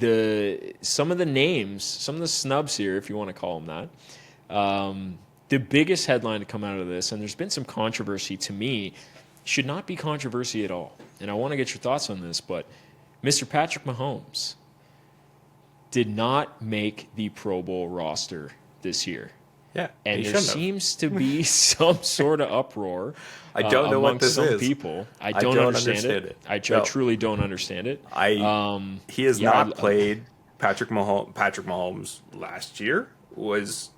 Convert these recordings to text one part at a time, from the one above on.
some of the names, some of the snubs here, if you want to call them that, the biggest headline to come out of this, and there's been some controversy to me, should not be controversy at all. And I want to get your thoughts on this, but Mr. Patrick Mahomes did not make the Pro Bowl roster this year. Yeah, and there seems to be some sort of uproar. I don't know what this is. People, I don't understand it. I truly don't understand it. He has not played. Patrick Mahomes last year was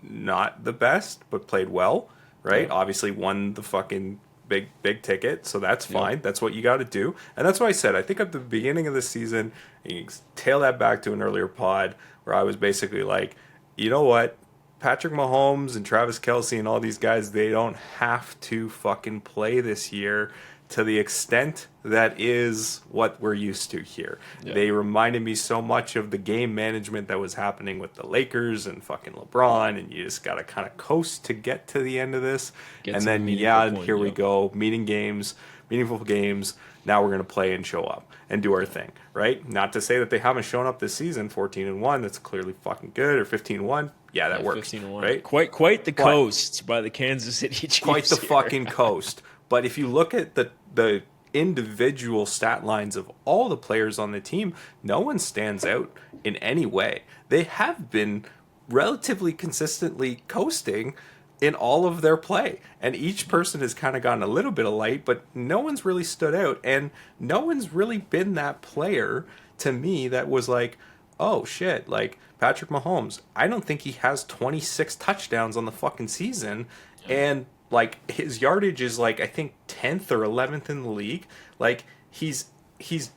not the best, but played well. Right? Yeah. Obviously, won the fucking big ticket, so that's fine. Yeah. That's what you got to do, and that's why I said I think at the beginning of the season, and you tail that back to an earlier pod where I was basically like, you know what? Patrick Mahomes and Travis Kelce and all these guys, they don't have to fucking play this year to the extent that is what we're used to here. Yeah. They reminded me so much of the game management that was happening with the Lakers and fucking LeBron, and you just got to kind of coast to get to the end of this. And then, here we go, meaningful games. Now we're going to play and show up and do our thing, right? Not to say that they haven't shown up this season, 14-1, that's clearly fucking good, or 15-1. Yeah, that works, 15-1. Right? Quite the coast by the Kansas City Chiefs. Quite the fucking coast. But if you look at the individual stat lines of all the players on the team, no one stands out in any way. They have been relatively consistently coasting in all of their play, and each person has kind of gotten a little bit of light, but no one's really stood out, and no one's really been that player to me that was like, oh shit, like Patrick Mahomes, I don't think he has 26 touchdowns on the fucking season, and like his yardage is like I think 10th or 11th in the league. Like he's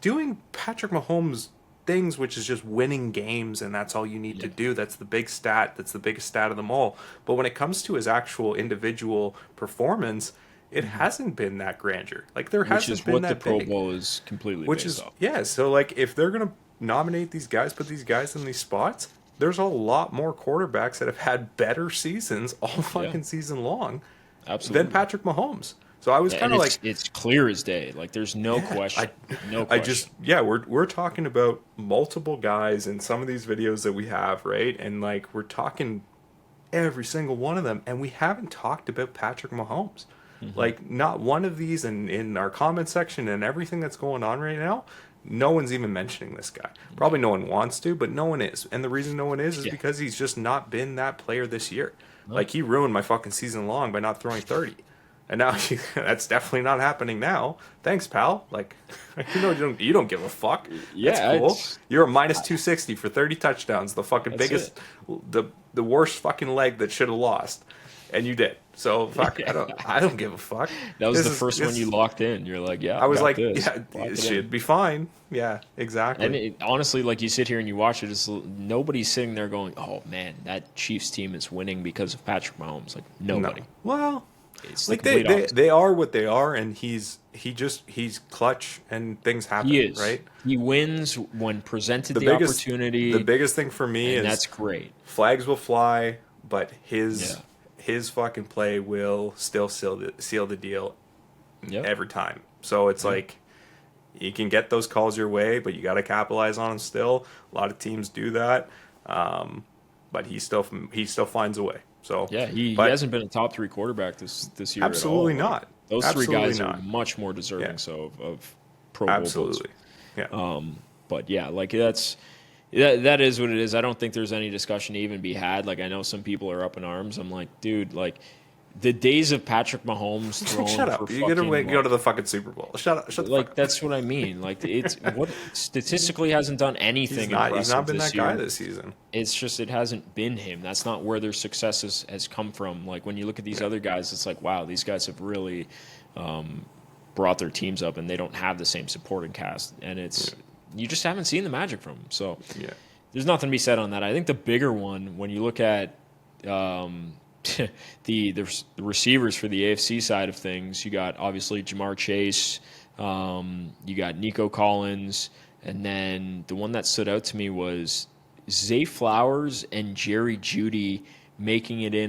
doing Patrick Mahomes things, which is just winning games, and that's all you need to do. That's the big stat. That's the biggest stat of them all. But when it comes to his actual individual performance, it hasn't been that grandeur. Like there hasn't been that big. Which is what the Pro Bowl is completely based off. Yeah, so like if they're gonna nominate these guys, put these guys in these spots, there's a lot more quarterbacks that have had better seasons all fucking season long than Patrick Mahomes. So I was kind of like, it's clear as day. Like there's no question. We're talking about multiple guys in some of these videos that we have, right? And like we're talking every single one of them, and we haven't talked about Patrick Mahomes. Mm-hmm. Like not one of these in our comment section and everything that's going on right now. No one's even mentioning this guy. Probably no one wants to, but no one is. And the reason no one is because he's just not been that player this year. No. Like he ruined my fucking season long by not throwing 30. And now that's definitely not happening now. Thanks, pal. Like, you don't give a fuck. Yeah, that's cool. You're a minus 260 for 30 touchdowns. The fucking biggest, the worst fucking leg that should have lost, and you did. So fuck, I don't give a fuck. That was the first one you locked in. You're like, yeah. I was like, it should be fine. Yeah, exactly. And honestly, like you sit here and you watch it, nobody's sitting there going, oh man, that Chiefs team is winning because of Patrick Mahomes. Like nobody. No. Well. It's like they are what they are, and he's clutch, and things happen. He is right. He wins when presented the opportunity. The biggest thing for me is that's great. Flags will fly, but his fucking play will still seal the deal every time. So it's like you can get those calls your way, but you got to capitalize on them. Still, a lot of teams do that, but he still finds a way. So he hasn't been a top 3 quarterback this year. Absolutely at all. Not. Those absolutely 3 guys are much more deserving of Pro Bowl. Absolutely. Yeah. But yeah, like that is what it is. I don't think there's any discussion to even be had. Like I know some people are up in arms. I'm like, dude, like the days of Patrick Mahomes throwing shut up. You're gonna go to the fucking Super Bowl. Shut up. Shut the fuck up. That's what I mean. Like it's what statistically hasn't done anything. He's not been that guy this season. It's just it hasn't been him. That's not where their success has come from. Like when you look at these other guys, it's like wow, these guys have really brought their teams up, and they don't have the same supporting cast. And it's you just haven't seen the magic from them. So there's nothing to be said on that. I think the bigger one when you look at the receivers for the AFC side of things, you got obviously Jamar Chase, you got Nico Collins, and then the one that stood out to me was Zay Flowers and Jerry Jeudy making it in